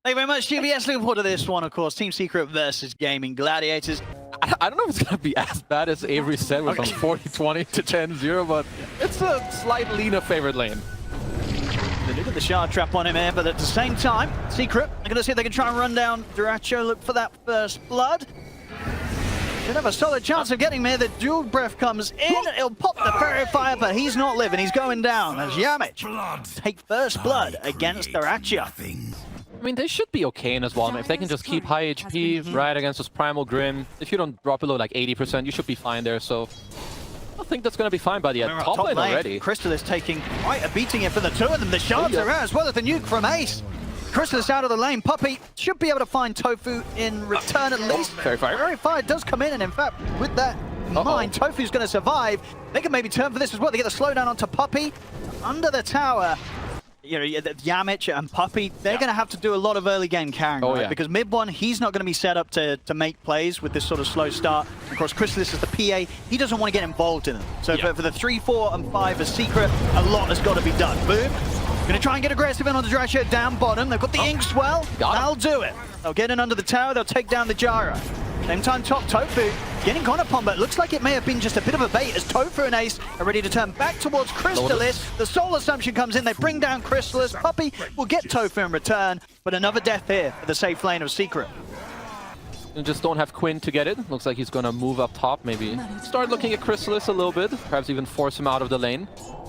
Thank you very much, GBS. Looking forward to this one, of course. Team Secret versus Gaimin Gladiators. I don't know if it's going to be as bad as Avery said with from 40-20 to 10-0, but it's a slight leaner favorite lane. They look at the shard trap on him here, but at the same time, Secret are going to see if they can try and run down dyrachyo, look for that first blood. Should have a solid chance of getting there. The dual breath comes in, it'll pop the fairy fire, but he's not living, he's going down as yamich take first blood against dyrachyo. I mean, they should be okay in as well. I mean, if they can just keep high HP, right, against this Primal Grim, if you don't drop below like 80%, you should be fine there, so I think that's going to be fine by the end. Top lane already. Crystallis taking quite a beating here for the two of them. The shards are out as well as the nuke from Ace. Crystallis out of the lane. Puppey should be able to find tOfu in return at least. Fairy Fire. Fairy Fire does come in, and in fact, with that in mind, tOfu's going to survive. They can maybe turn for this as well. They get the slowdown onto Puppey. Under the tower, you know, yamich and Puppey, they're going to have to do a lot of early game carrying, right? Because MidOne, he's not going to be set up to make plays with this sort of slow start. Of course, Crystallis is the PA. He doesn't want to get involved in them. So for the 3, 4, and 5 as Secret, a lot has got to be done. Boom. Going to try and get aggressive in on the dyrachyo down bottom. They've got the Inkswell. That'll do it. They'll get in under the tower. They'll take down the gyro. Same time, top tOfu getting gone upon, but it looks like it may have been just a bit of a bait as tOfu and Ace are ready to turn back towards Crystallis. The soul assumption comes in. They bring down Crystallis. Puppey will get tOfu in return, but another death here for the safe lane of Secret. You just don't have Quinn to get it. Looks like he's going to move up top, maybe start looking at Crystallis a little bit, perhaps even force him out of the lane.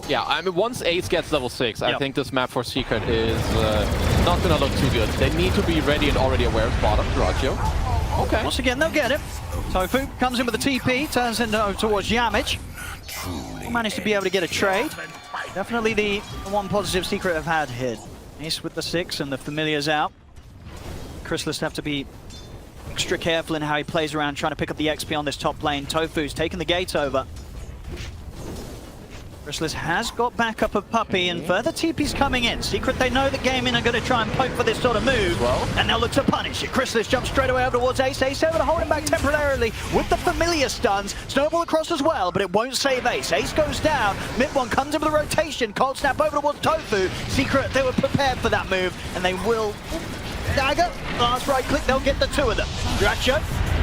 Yeah, I mean, once Ace gets level 6, I think this map for Secret is not going to look too good. They need to be ready and already aware of bottom, dyrachyo. Okay. Once again, they'll get it. tOfu comes in with the TP, turns in towards yamich. Managed to be able to get a trade. Definitely the one positive Secret have had here. Ace with the 6 and the familiars out. Crystallis have to be extra careful in how he plays around, trying to pick up the XP on this top lane. tOfu's taking the gate over. Crystallis has got backup of Puppey, and further TP's coming in. Secret, they know that Gaimin are going to try and poke for this sort of move, and they'll look to punish it. Crystallis jumps straight away over towards Ace. Ace able to hold him back temporarily with the familiar stuns. Snowball across as well, but it won't save Ace. Ace goes down. MidOne comes in with a rotation. Cold snap over towards tOfu. Secret, they were prepared for that move, and they will... Dagger, last right click, they'll get the two of them. dyrachyo,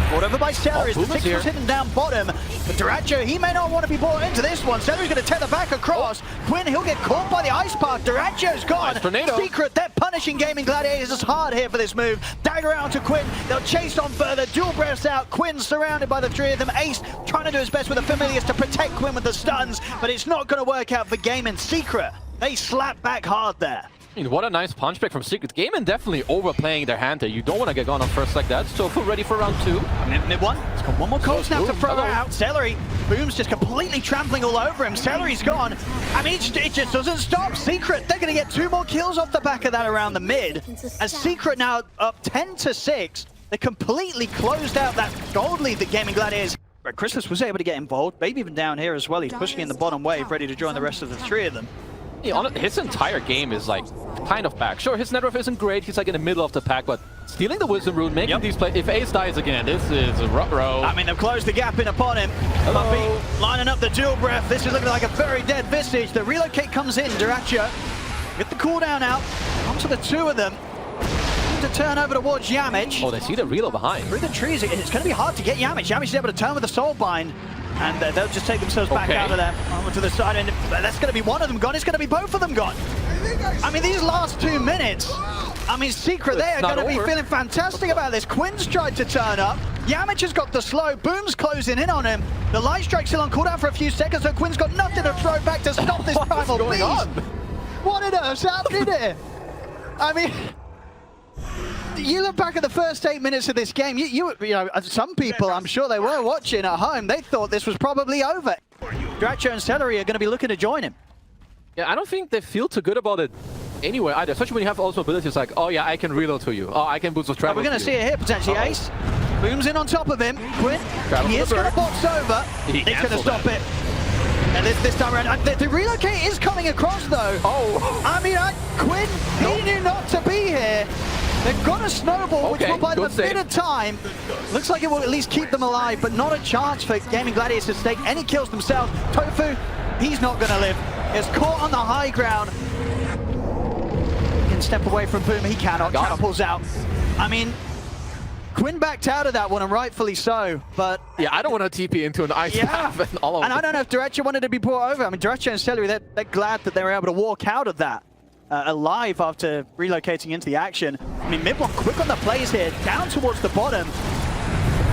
brought over by Seleri. The 6 was hidden down bottom. But dyrachyo, he may not want to be brought into this one. Seleri's going to tether back across. Quinn, he'll get caught by the ice path. dyrachyo's gone. Secret, they're punishing Gaimin Gladiators as hard here for this move. Dagger out to Quinn. They'll chase on further. Dual breaths out. Quinn surrounded by the 3 of them. Ace trying to do his best with the familiars to protect Quinn with the stuns, but it's not going to work out for Gaimin. Secret, they slap back hard there. I mean, what a nice punch back from Secret. Gaimin definitely overplaying their hand there. You don't want to get gone on first like that. tOfu ready for round 2. MidOne, it's got one more cold snap to throw out. Seleri, Boom's just completely trampling all over him. Seleri's gone. I mean, it just doesn't stop. Secret, they're going to get 2 more kills off the back of that around the mid. As Secret now up 10-6, they completely closed out that gold lead that Gaimin Gladiators. But Crystallis was able to get involved, maybe even down here as well. He's pushing in the bottom wave, ready to join the rest of the 3 of them. Yeah, his entire game is like kind of back. Sure, his net worth isn't great. He's like in the middle of the pack, but stealing the Wisdom Rune, making these plays. If Ace dies again, this is a row. I mean, they've closed the gap in upon him. Puppey lining up the dual breath. This is looking like a very dead Visage. The relocate comes in. dyrachyo get the cooldown out. Onto the 2 of them. To turn over towards yamich. Oh, they see the reload behind. Through the trees, it's going to be hard to get yamich. Yamich is able to turn with the soul bind. And they'll just take themselves back out of there, over to the side, and that's going to be one of them gone. It's going to be both of them gone. I mean, these last 2 minutes, I mean, Secret, they are going to be feeling fantastic about this. Quinn's tried to turn up. Yamich has got the slow. Boom's closing in on him. The light strike's still on cooldown for a few seconds, so Quinn's got nothing to throw back to stop this primal beast. What on earth's happening here? I mean... You look back at the first 8 minutes of this game, you know, some people, I'm sure they were watching at home, they thought this was probably over. dyrachyo and Seleri are going to be looking to join him. Yeah, I don't think they feel too good about it anyway either, especially when you have also abilities like, oh yeah, I can reload to you, oh, I can boost with travel. We're going to see it here, potentially. Ace, Boom's in on top of him. Quinn, he is going to box over. He's going to stop it. And this time around, the relocate is coming across though. I mean, Quinn, he knew not to be here. They've got a snowball, which will buy them a bit of time. Looks like it will at least keep them alive, but not a chance for Gaimin Gladiators to stake any kills themselves. tOfu, he's not going to live. Is caught on the high ground. You can can step away from Boom. He cannot. Got him. Pulls out. I mean, Quinn backed out of that one, and rightfully so, but... Yeah, I don't want to TP into an ice path and all of And I don't know if dyrachyo wanted to be brought over. I mean, dyrachyo and Seleri, they're glad that they were able to walk out of that alive after relocating into the action. I mean, MidOne quick on the plays here, down towards the bottom.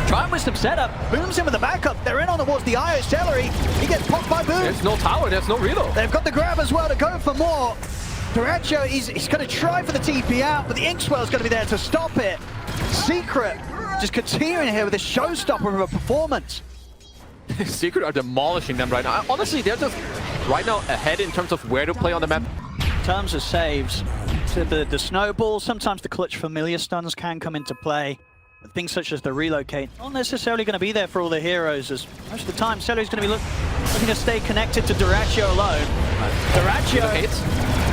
Trying with some setup. Boom's in with the backup. They're in on towards the IO Seleri. He gets popped by Boom. There's no tower, there's no reload. They've got the grab as well to go for more. dyrachyo, he's going to try for the TP out, but the Inkswell's going to be there to stop it. Secret just continuing here with a showstopper of a performance. Secret are demolishing them right now. Honestly, they're just right now ahead in terms of where to play on the map. In terms of saves, so the snowball, sometimes the clutch familiar stuns can come into play. But things such as the relocate, not necessarily going to be there for all the heroes, as most of the time Seleri's going to be looking to stay connected to dyrachyo alone. dyrachyo,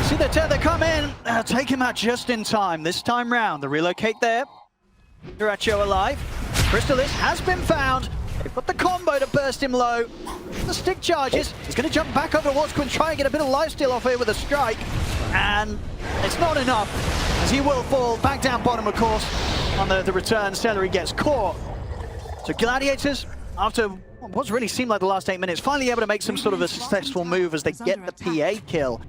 see the tether come in, take him out just in time. This time round, the relocate there. dyrachyo alive. Crystallis has been found. They've got the combo to burst him low. The stick charges. He's going to jump back over towards Quinn, try and get a bit of lifesteal off here with a strike. And it's not enough, as he will fall back down bottom, of course. On the return, Seleri gets caught. So Gladiators, after what's really seemed like the last 8 minutes, finally able to make some sort of a successful move as they get the PA kill.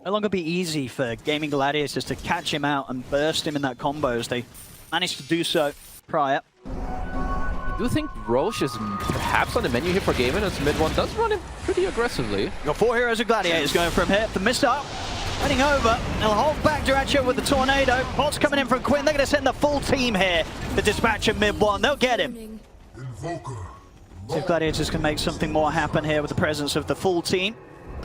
No longer be easy for Gaimin Gladiators to catch him out and burst him in that combo as they managed to do so prior. I do think Roche is perhaps on the menu here for Gaimin, as MidOne does run him pretty aggressively. Got 4 heroes of Gladiators going from here. The missile heading over. They'll hold back dyrachyo with the tornado. Bots coming in from Quinn. They're going to send the full team here. The dispatch of MidOne. They'll get him. So if Gladiators can make something more happen here with the presence of the full team.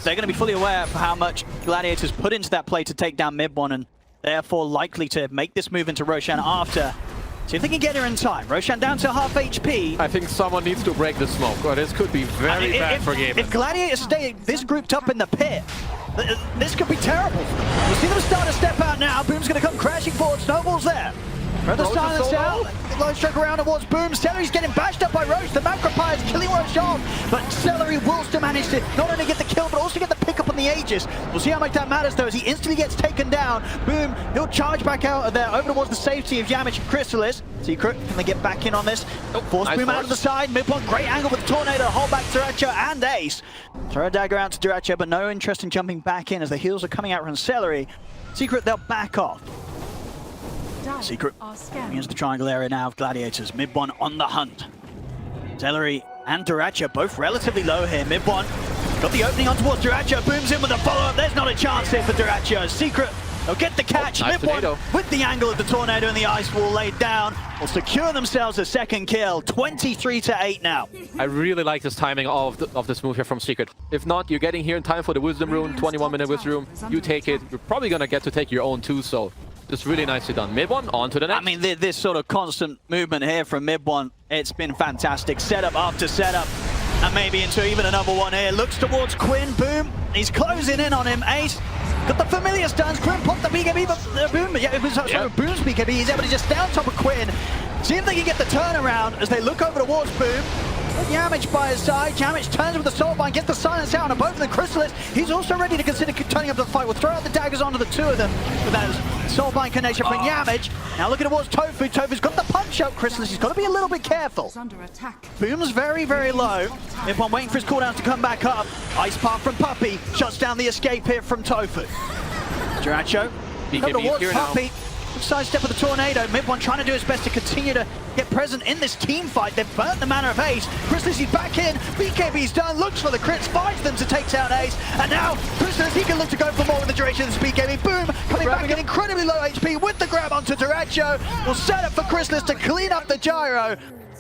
They're going to be fully aware of how much Gladiators put into that play to take down MidOne, and therefore likely to make this move into Roshan after. See if they can get her in time. Roshan down to half HP. I think someone needs to break the smoke, or this could be very bad for Gaimin. If Gladiators stay this grouped up in the pit, this could be terrible. You see them start to step out now. Boom's going to come crashing forward. Snowball's there. Throw the silence out. Low stroke around towards Boom. Seleri's getting bashed up by Roche. The Macropire is killing Roche off. But Seleri will still manage to not only get the kill, but also get the pick up on the Aegis. We'll see how much that matters, though, as he instantly gets taken down. Boom, he'll charge back out of there, over towards the safety of Yamich and Crystallis. Secret, can they get back in on this? Force nice Boom out of the side. MidOne, great angle with the tornado. Hold back dyrachyo and Ace. Throw a dagger out to dyrachyo, but no interest in jumping back in as the heals are coming out from Seleri. Secret, they'll back off. Secret against the triangle area now of Gladiators. MidOne on the hunt. Seleri and dyrachyo both relatively low here. MidOne got the opening on towards dyrachyo. Booms in with a follow-up. There's not a chance here for dyrachyo. Secret, they'll get the catch. Nice MidOne with the angle of the tornado and the ice wall laid down will secure themselves a second kill. 23-8 now. I really like this timing of this move here from Secret. If not, you're getting here in time for the Wisdom Rune, 21-minute Wisdom Rune. You take it. You're probably going to get to take your own too, so just really nicely done. MidOne, on to the next. I mean, this sort of constant movement here from MidOne, it's been fantastic. Setup after setup, and maybe into even another one here. Looks towards Quinn. Boom, he's closing in on him. Ace got the familiar stuns. Quinn popped the BKB, but Boom, yeah, it was sorry, Boom's BKB. He's able to just down top of Quinn. See if they can get the turnaround as they look over towards Boom. With Yamich by his side, Yamich turns with the Soulbind, gets the silence out on both of the Crystallis. He's also ready to consider turning up the fight. We'll throw out the daggers onto the two of them with that Soulbind connection from Yamich. Now looking towards tOfu. tOfu's got the punch out, Crystallis. He's got to be a little bit careful. Boom's very, very low. MidOne waiting for his cooldown to come back up. Ice Path from Puppey shuts down the escape here from tOfu. dyrachyo come towards Puppey. Sidestep with the tornado. MidOne trying to do his best to continue to get present in this team fight. They've burnt the mana of Ace. Crystallis is back in. BKB's done. Looks for the crits. Finds them to take down Ace. And now Crystallis, he can look to go for more with the duration of this BKB. Boom! Coming back at incredibly low HP with the grab onto dyrachyo. Will set up for Crystallis to clean up the gyro.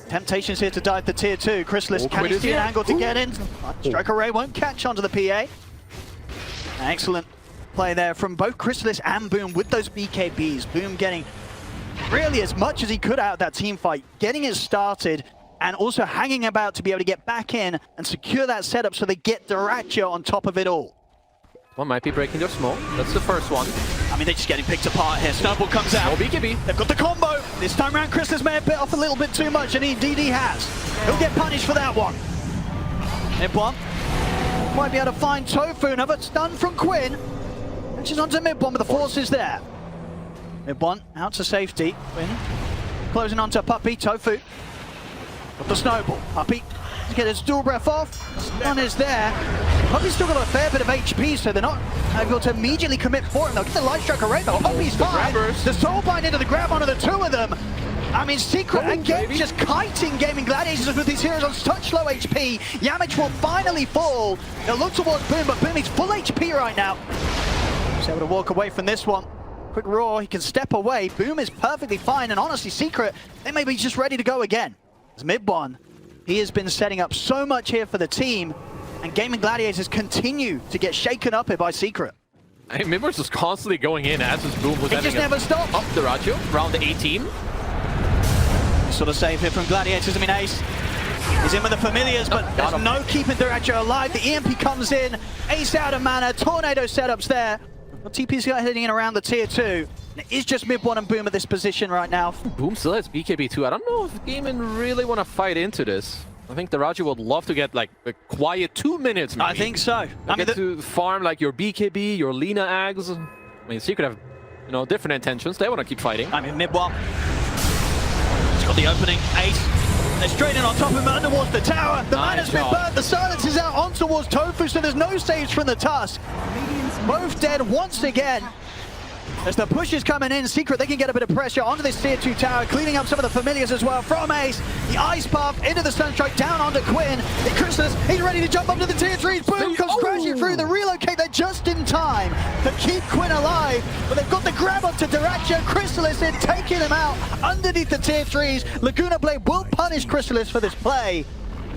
Temptations here to dive the tier 2. Crystallis can he see an angle to get in? Strike array won't catch onto the PA. Excellent play there from both Crystallis and Boom with those BKBs. Boom getting really as much as he could out of that team fight, getting it started and also hanging about to be able to get back in and secure that setup so they get dyrachyo on top of it all. One might be breaking their smoke. That's the first one. I mean, they're just getting picked apart here. Snowball comes out. BKB. They've got the combo. This time around, Crystallis may have bit off a little bit too much, and indeed he has. He'll get punished for that one. MidOne might be able to find tOfu. Another stun from Quinn. She's onto MidOne, but the force is there. MidOne out to safety. Quinn closing onto Puppey. tOfu with the snowball. Puppey to get his dual breath off. Stun is there. Puppey's still got a fair bit of HP, so they're not able to immediately commit for him. They'll get the light strike array though. Puppey's fine. The soulbind into the grab onto the two of them. I mean, Secret again just kiting Gaimin Gladiators with these heroes on such low HP. Yamich will finally fall. They'll look towards Boom, but Boom is full HP right now. He's able to walk away from this one. Quick roar, he can step away. Boom is perfectly fine, and honestly, Secret, they may be just ready to go again. As MidOne, he has been setting up so much here for the team, and Gaimin Gladiators continue to get shaken up here by Secret. Hey, MidOne's just constantly going in as his Boom was He just never stops. Up dyrachyo, round 18. Sort of save here from Gladiators. I mean, Ace is in with the familiars, but there's no keeping dyrachyo alive. The EMP comes in, Ace out of mana, tornado setups there. Well, TP's heading in around the tier 2. And it is just MidOne and Boom at this position right now. Boom still has BKB too. I don't know if Gaimin really want to fight into this. I think dyrachyo would love to get like a quiet 2 minutes maybe. I think so. I mean, to farm like your BKB, your Lina Ags. I mean, Secret have, you know, different intentions. They want to keep fighting. I mean, MidOne. He's got the opening. Ace. They're straight in on top of him, under towards the tower. The man has been burnt. The silence is out on towards tOfu, so there's no saves from the Tusk. Both dead once again. As the push is coming in, Secret, they can get a bit of pressure onto this tier 2 tower, cleaning up some of the familiars as well from Ace. The ice path into the Sunstrike, down onto Quinn. The Crystallis, he's ready to jump up to the tier 3s. Boom comes crashing through the relocate. They're just in time to keep Quinn alive, but they've got the grab onto dyrachyo. Crystallis in, taking him out underneath the tier 3s. Laguna Blade will punish Crystallis for this play,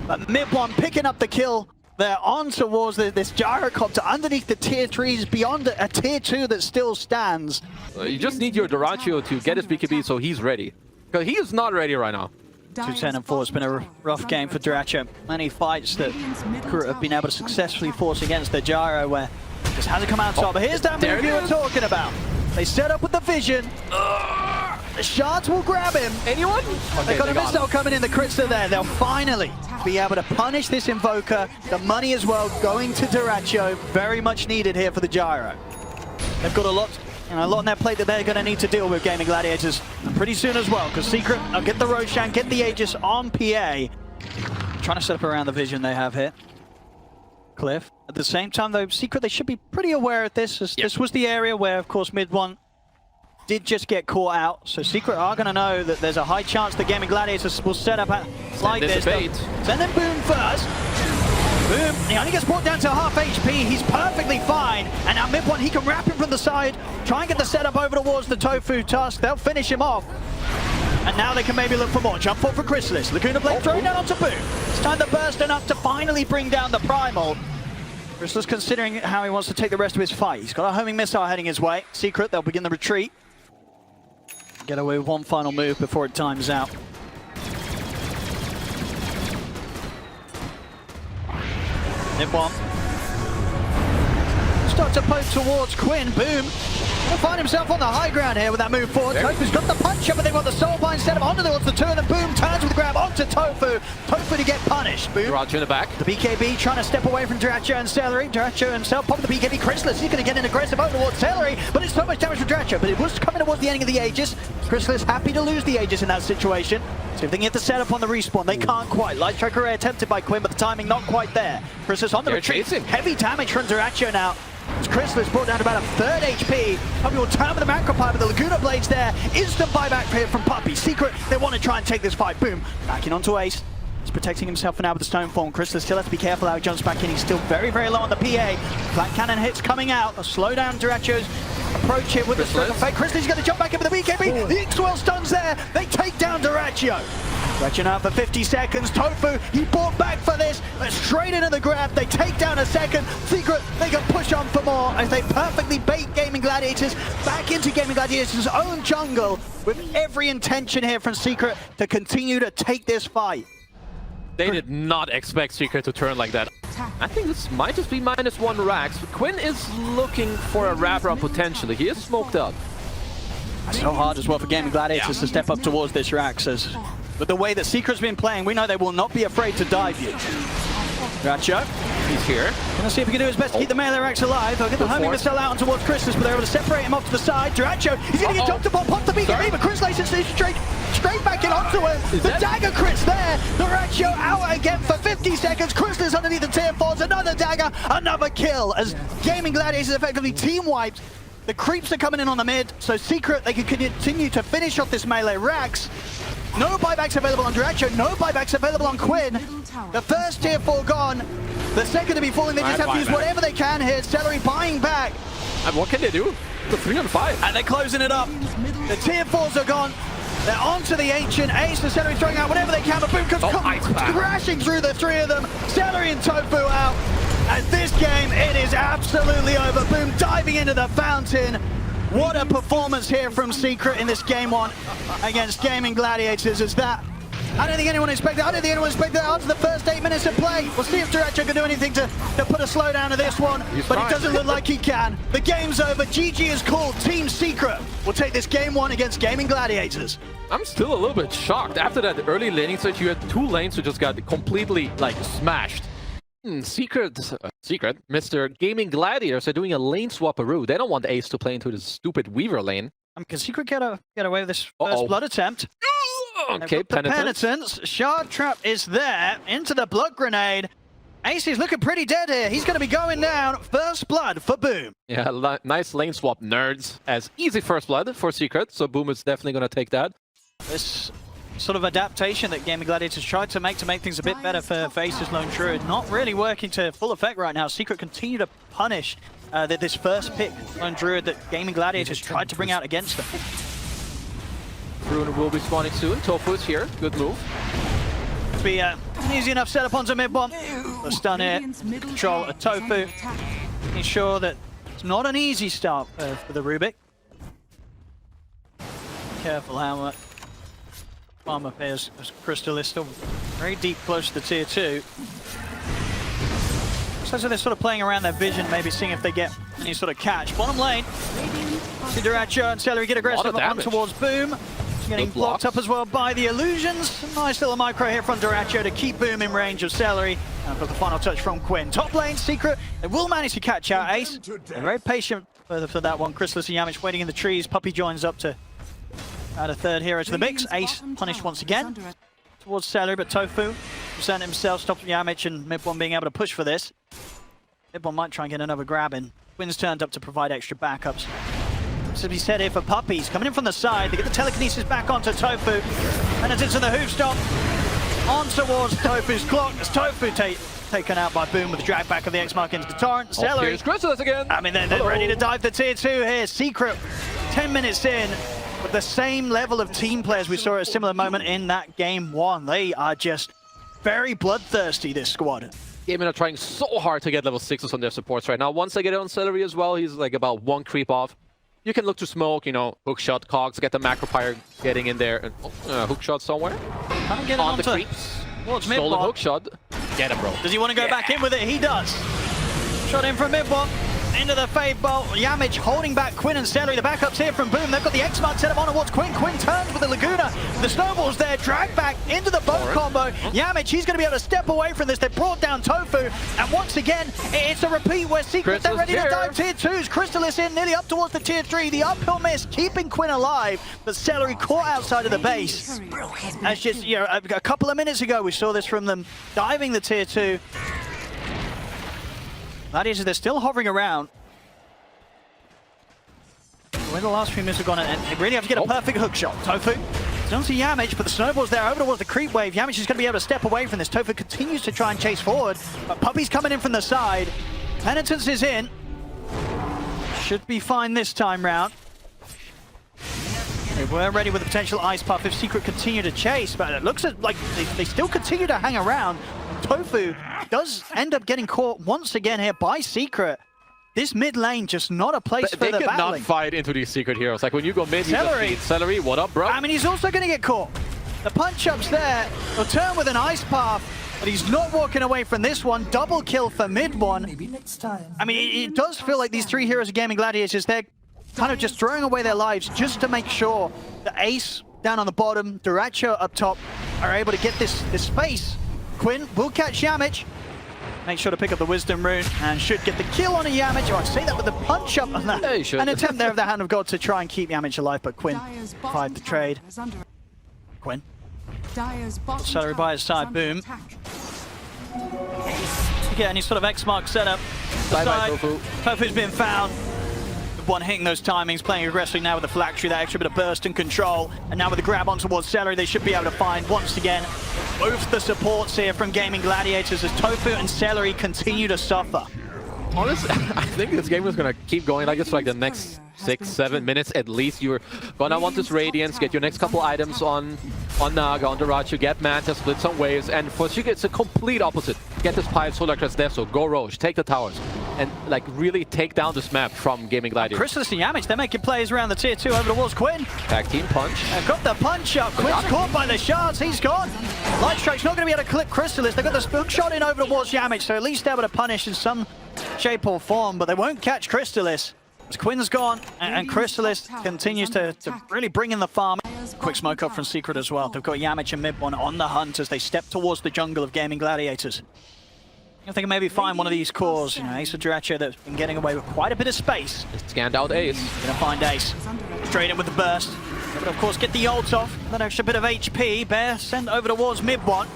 but MidOne picking up the kill. They're on towards this gyrocopter underneath the tier 3s, beyond a tier 2 that still stands. You just need your dyrachyo to get his BKB so he's ready. Because he is not ready right now. 2-10 and 4 has been a rough game for dyrachyo. Many fights that crew have been able to successfully force against the gyro where it just hasn't come out top. But here's that move you were talking about. They set up with the vision. The shards will grab him. Anyone? Okay, they've got a missile coming in, the crits are there. They'll finally be able to punish this Invoker. The money as well going to dyrachyo. Very much needed here for the gyro. They've got a lot on their plate that they're going to need to deal with, Gaimin Gladiators. And pretty soon as well, because Secret, they'll get the Roshan, get the Aegis on PA. Trying to set up around the vision they have here. Cliff. At the same time, though, Secret, they should be pretty aware of this, as this was the area where, of course, MidOne did just get caught out. So Secret are going to know that there's a high chance that Gaimin Gladiators will set up like this. Send them Boom first. Boom, he only gets brought down to half HP. He's perfectly fine. And now MidOne, he can wrap him from the side, try and get the setup over towards the tOfu Tusk. They'll finish him off. And now they can maybe look for more. Jump forward for Crystallis. Laguna Blade thrown down onto Boom. It's time to burst enough to finally bring down the Primal. Crystallis considering how he wants to take the rest of his fight. He's got a homing missile heading his way. Secret, they'll begin the retreat. Get away with one final move before it times out. MidOne. Start to poke towards Quinn. Boom. He'll find himself on the high ground here with that move forward. tOfu's got the punch up, but they've got the soulbind set up onto the two, and then Boom turns with the grab onto tOfu. tOfu to get punished. Boom. dyrachyo in the back. The BKB trying to step away from dyrachyo and Seleri. dyrachyo himself popping the BKB. Crystallis, he's going to get in aggressive over towards Seleri, but it's so much damage from dyrachyo. But it was coming towards the ending of the Aegis. Crystallis happy to lose the Aegis in that situation. See if they can get the setup on the respawn. They can't quite. Light Strike Array attempted by Quinn, but the timing not quite there. Crystallis on the retreat. Heavy damage from dyrachyo now. Crystallis brought down to about a third HP. Puppey will turn with the macro pipe, but the Laguna Blades there. Instant buyback here from Puppey. Secret, they want to try and take this fight. Boom. Backing onto Ace. He's protecting himself for now with the stone form. Crystallis still has to be careful how he jumps back in. He's still very, very low on the PA. Flat cannon hits coming out. A slow down dyrachyo's approach here with the stroke of fate. Crystallis going to jump back in with the BKB. The X-Well stuns there. They take down dyrachyo. Dyrachyo out for 50 seconds. tOfu, he bought back for this. Straight into the grab. They take down a second. Secret, they can push on for more as they perfectly bait Gaimin Gladiators back into Gaimin Gladiators' own jungle with every intention here from Secret to continue to take this fight. They did not expect Secret to turn like that. I think this might just be -1 racks. Quinn is looking for a wrap-up potentially. He is smoked up. It's so hard as well for Gaimin Gladiators to step up towards this Rax. But the way that Secret's been playing, we know they will not be afraid to dive you. dyrachyo He's here. Gonna see if he can do his best to keep the melee racks alive. They'll get the homing missile out towards Crystallis, but they're able to separate him off to the side. dyrachyo, he's gonna get jumped upon, pop the beacon, but Crystallis is straight back in onto him. The dagger crits there. dyrachyo out again for 50 seconds. Crystallis underneath the tier 4s, another dagger, another kill as Gaimin Gladiators effectively team wiped. The creeps are coming in on the mid, so Secret, they can continue to finish off this melee racks. No buybacks available on dyrachyo, no buybacks available on Quinn. The first tier 4 gone, the second to be falling, they just have to use whatever they can here. Seleri buying back. And what can they do? The 3 on 5. And they're closing it up. The tier 4s are gone. They're onto the Ancient. Ace and Seleri throwing out whatever they can, but boom comes crashing through the 3 of them. Seleri and tOfu out. And this game, it is absolutely over. Boom diving into the fountain. What a performance here from Secret in this game 1 against Gaimin Gladiators. Is that? I don't think anyone expected that. I don't think anyone expected that after the first 8 minutes of play. We'll see if dyrachyo can do anything to put a slowdown to this one, but it doesn't look like he can. The game's over. GG is called. Team Secret will take this game 1 against Gaimin Gladiators. I'm still a little bit shocked. After that early laning switch, you had 2 lanes who just got completely, like, smashed. Secret, Mr. Gaimin Gladiators are doing a lane swap-a-roo. They don't want Ace to play into this stupid Weaver lane. Can Secret get away with this first blood attempt? Okay, Penitence. Shard Trap is there. Into the blood grenade. Ace is looking pretty dead here. He's going to be going down. First blood for Boom. Yeah, nice lane swap, nerds. As easy first blood for Secret, so Boom is definitely going to take that. This sort of adaptation that Gaimin Gladiators tried to make things a bit better for Ace's Lone Druid, not really working to full effect right now. Secret continue to punish this first pick Lone Druid that Gaimin Gladiators tried to bring out against them. Rune will be spawning soon. tOfu is here. Good move. Be an easy enough setup onto MidOne. The stun here. Control of tOfu. Making sure that it's not an easy start for the Rubik. Careful how much farm up here as Crystallis still very deep close to the tier 2. So they're sort of playing around their vision, maybe seeing if they get any sort of catch. Bottom lane. See dyrachyo and Seleri get aggressive on towards Boom. Getting blocked up as well by the illusions. Nice little micro here from dyrachyo to keep Boom in range of Seleri. And for the final touch from Quinn. Top lane, Secret, they will manage to catch out Ace. They're very patient for that one. Crystallis and yamich waiting in the trees. Puppey joins up to add a third hero to the mix. Ace punished once again towards Seleri, but tOfu presented himself, stopped yamich and MidOne being able to push for this. MidOne might try and get another grab in. Quinn's turned up to provide extra backups. To be said here for Puppey's coming in from the side. They get the telekinesis back onto tOfu. And it's into the hoof stop. On towards tOfu's clock as tOfu taken out by Boom with the drag back of the X-Mark into the torrent. Seleri. Here's Crystallis again. I mean, they're ready to dive the tier 2 here. Secret, 10 minutes in, with the same level of team players we saw at a similar moment in that game 1. They are just very bloodthirsty, this squad. Gaimin are trying so hard to get level 6s on their supports right now. Once they get it on Seleri as well, he's like about 1 creep off. You can look to smoke, you know, hookshot, cogs, get the macropire getting in there, and hookshot somewhere. On the creeps. Stolen hookshot. Get him, bro. Does he want to go back in with it? He does. Shot in from MidOne. Into the Fade Bolt. yamich holding back Quinn and Seleri. The backups here from Boom. They've got the X-Mark set up on towards Quinn. Quinn turns with the Laguna. The snowball's there. Drag back into the boat combo. yamich, he's going to be able to step away from this. They brought down tOfu. And once again, it's a repeat where Secret, they're ready to dive tier 2s. Crystallis in nearly up towards the tier 3. The uphill miss keeping Quinn alive. But Seleri caught outside of the base. That's just, you know, a couple of minutes ago we saw this from them diving the tier 2. That is, they're still hovering around. Where the last few minutes have gone, and they really have to get a perfect hook shot. tOfu, it's onto yamich, but the snowball's there over towards the creep wave. yamich is going to be able to step away from this. tOfu continues to try and chase forward, but Puppey's coming in from the side. Penitence is in. Should be fine this time round. They were ready with a potential ice puff if Secret continue to chase, but it looks like they still continue to hang around. tOfu does end up getting caught once again here by Secret. This mid lane just not a place for the battling. They cannot fight into these Secret heroes. Like when you go mid, you just feed Seleri. What up, bro? I mean, he's also going to get caught. The punch-up's there. He'll turn with an ice path, but he's not walking away from this one. Double kill for MidOne. Maybe next time. I mean, it does feel like these 3 heroes of Gaimin Gladiators, they're kind of just throwing away their lives just to make sure that Ace down on the bottom, dyrachyo up top, are able to get this space. Quinn will catch yamich. Make sure to pick up the Wisdom Rune and should get the kill on a yamich. Oh, I say that with the punch up on that. Yeah, you should. An attempt there of the Hand of God to try and keep yamich alive, but Quinn fired the trade. Quinn. Seleri by his side, boom. Get any sort of X mark setup. Bye-bye, tOfu. tOfu's been found. One hitting those timings, playing aggressively now with the phylactery, that extra bit of burst and control. And now with the grab on towards Seleri, they should be able to find, once again, both the supports here from Gaimin Gladiators as tOfu and Seleri continue to suffer. Honestly, I think this game is going to keep going like this for like the next 6-7 minutes at least. You're gonna want this Radiance, get your next couple items on Naga, on dyrachyo, get Manta, split some waves, and for Sheikah it's a complete opposite. Get this Pipe, Solar Crest, Deso, go Roche, take the towers, and like really take down this map from Gaimin Gladiators. Crystallis and yamich, they're making plays around the tier 2 over towards Quinn. Tag team punch. They've got the punch up. Quinn's caught by the shards. He's gone. Light Strike's not going to be able to clip Crystallis. They've got the spook shot in over towards yamich, so at least able to punish in some shape or form, but they won't catch Crystallis. As Quinn's gone, and Crystallis continues to really bring in the farm. Quick smoke up from Secret as well. They've got yamich and MidOne on the hunt as they step towards the jungle of Gaimin Gladiators. I think they can maybe find one of these cores. You know, Ace of dyrachyo that's been getting away with quite a bit of space. Scanned out Ace. Gonna find Ace. Straight in with the burst. But of course, get the ult off. That extra bit of HP. Bear sent over towards MidOne.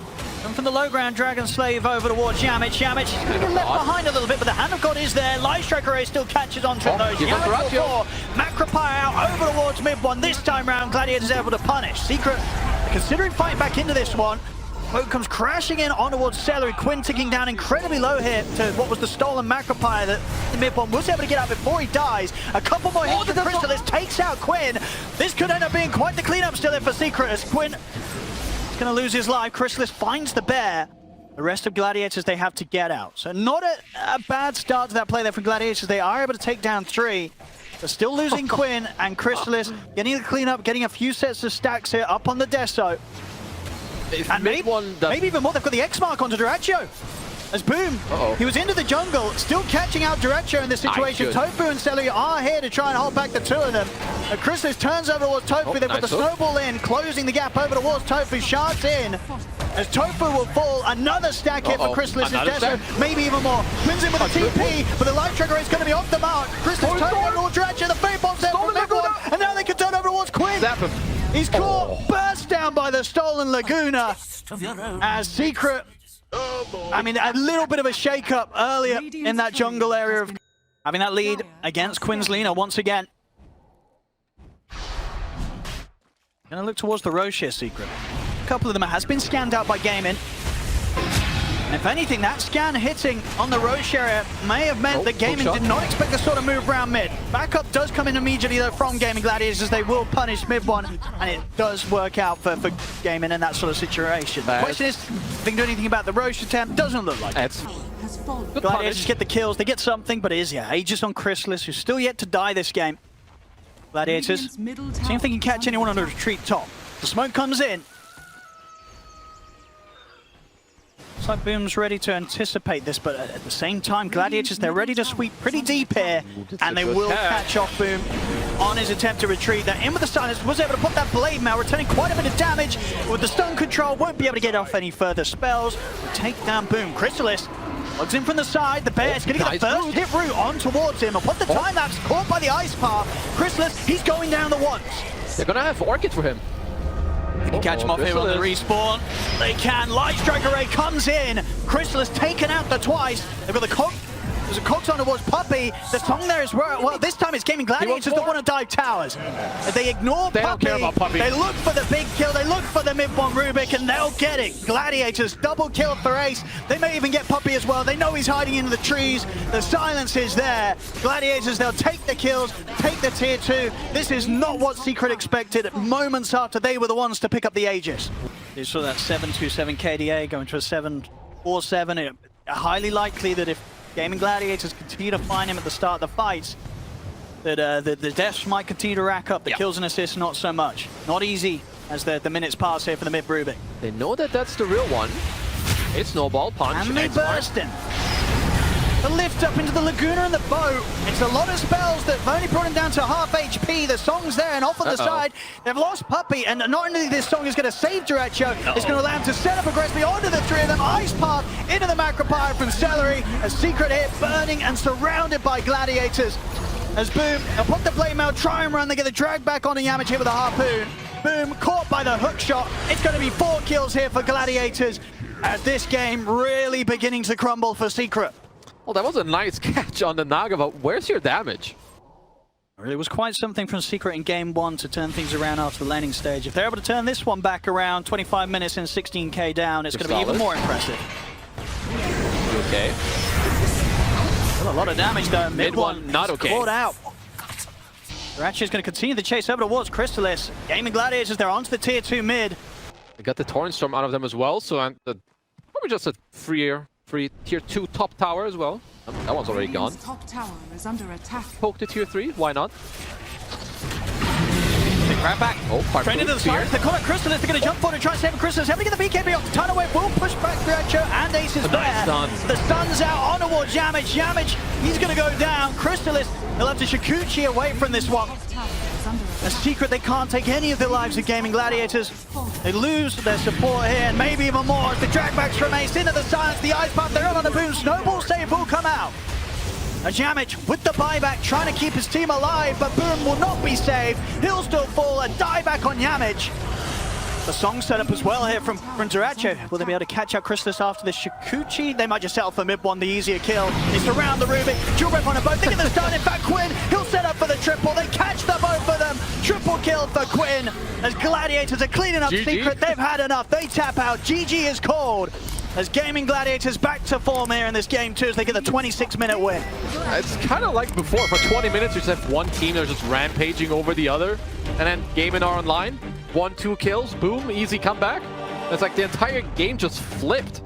And from the low ground, Dragon Slave over towards yamich. Yamich left behind a little bit, but the Hand of God is there. Light Striker Ray still catches onto those. Yamich will fall. Macropie out over towards MidOne. This time round, Gladiators able to punish. Secret considering fighting back into this one. Smoke comes crashing in on towards Seleri. Quinn ticking down incredibly low here to what was the stolen Macropie that MidOne was able to get out before he dies. A couple more hits from Crystallis takes out Quinn. This could end up being quite the cleanup still here for Secret as Quinn going to lose his life. Crystallis finds the bear. The rest of Gladiators they have to get out. So not a bad start to that play there from Gladiators. They are able to take down 3. They're still losing Quinn and Crystallis. Getting the cleanup, getting a few sets of stacks here up on the Deso. And maybe even more, they've got the X mark onto dyrachyo. As boom, he was into the jungle, still catching out dyrachyo in this situation. tOfu and Seleri are here to try and hold back the 2 of them. Crystallis turns over towards tOfu, they've got the snowball in, closing the gap over towards tOfu, shards in. As tOfu will fall, another stack here for Crystallis and Deso, maybe even more. Wins in with a TP, but the Light Trigger is going to be off the mark. Crystallis turns over towards dyrachyo, the Fade Bomb's there from MidOne, and now they can turn over towards Quinn. He's caught, burst down by the stolen Laguna, as Secret, I mean, a little bit of a shake-up earlier in that jungle area of having that lead against Quinn's Lina once again. Gonna look towards the Roche here, Secret. A couple of them has been scanned out by Gaimin. And if anything, that scan hitting on the Roche area may have meant that Gaimin did not expect this sort of move around mid. Backup does come in immediately though from Gaimin Gladiators as they will punish MidOne, and it does work out for Gaimin in that sort of situation. The question is, if they can do anything about the Roche attempt, doesn't look like it. Gladiators get the kills, they get something, but it is Aegis on Crystallis, who's still yet to die this game. Gladiators, see if they can catch anyone on the retreat top. The smoke comes in. Looks like Boom's ready to anticipate this, but at the same time, Gladiators, they're ready to sweep pretty deep here, and they will catch off Boom on his attempt to retreat. They're in with the silence, was able to put that blade mail, returning quite a bit of damage. With the stun control, won't be able to get off any further spells. Take down Boom. Crystallis logs in from the side. The Bear is going to get the first hit route on towards him. I'll put the time lapse, caught by the ice path. Crystallis, he's going down the ones. They're going to have Orchid for him. They can catch him off here on the respawn. They can. Light Strike Array comes in. Crystallis taken out the twice. They've got the cock. There's a cox on towards Puppey. The song there is well, this time it's Gaimin Gladiators that want to dive towers. They ignore Puppey. Don't care about Puppey. They look for the big kill. They look for the MidOne Rubik, and they'll get it. Gladiators double kill for Ace. They may even get Puppey as well. They know he's hiding in the trees. The silence is there. Gladiators, they'll take the kills, take the tier 2. This is not what Secret expected moments after they were the ones to pick up the Aegis. You saw that 7-2-7 KDA going to a 7-4-7. Highly likely that if Gaimin Gladiators continue to find him at the start of the fights, that the deaths might continue to rack up. The kills and assists, not so much. Not easy as the minutes pass here for the mid Rubik. They know that that's the real one. It's snowball, punch, and they burst him. The lift up into the Laguna and the boat. It's a lot of spells that have only brought him down to half HP. The Song's there and off on the side. They've lost Puppey, and not only this Song is going to save dyrachyo, it's going to allow him to set up aggressively onto the three of them. Ice Path into the macro pyre from Seleri. A secret hit, burning and surrounded by Gladiators. As Boom, they'll put the blade mail, try and run. They get the drag back onto yamich here with a harpoon. Boom, caught by the hook shot. It's going to be 4 kills here for Gladiators. As this game really beginning to crumble for Secret. Well, that was a nice catch on the Naga, but where's your damage? It was quite something from Secret in game 1 to turn things around after the laning stage. If they're able to turn this one back around, 25 minutes and 16k down, it's going to be even more impressive. Okay. Well, a lot of damage though. MidOne not okay. Caught out. dyrachyo is going to continue the chase over towards Crystallis. Gaimin Gladiators, they're onto the tier 2 mid. They got the Torrent Storm out of them as well, so probably just a free tier 2 top tower as well. That one's already gone. Top tower is under attack. Poke to tier 3, why not? They grab back. Oh, Train into the side. They call it Crystallis. They're going to jump forward and try and save Crystallis. Having to get the BKB off the tunnel away. Will push back dyrachyo and Ace is there. Nice stun. The stun's out on towards yamich. Yamich, he's going to go down. Crystallis, he'll have to Shikuchi away from this one. A Secret, they can't take any of the lives of Gaimin Gladiators. They lose their support here, and maybe even more as the dragbacks from Ace into the silence. The Ice Path, they're on the Boom. Snowball save will come out. As yamich with the buyback, trying to keep his team alive, but Boom will not be saved. He'll still fall. A dieback on yamich. The Song setup as well here from dyrachyo. Will they be able to catch out Crystallis after the Shikuchi? They might just settle for MidOne, the easier kill. They surround the Rubik. Dual rep on a boat. They get the stun. In fact, Quinn, he'll set up for the triple. They catch the both of them. Triple kill for Quinn. As Gladiators are cleaning up GG. Secret. They've had enough. They tap out. GG is called. As Gaimin Gladiators back to form here in this game 2 as they get the 26-minute win. It's kind of like before. For 20 minutes, you just have one team that's just rampaging over the other. And then Gaimin are online. 1-2 kills, boom, easy comeback. It's like the entire game just flipped.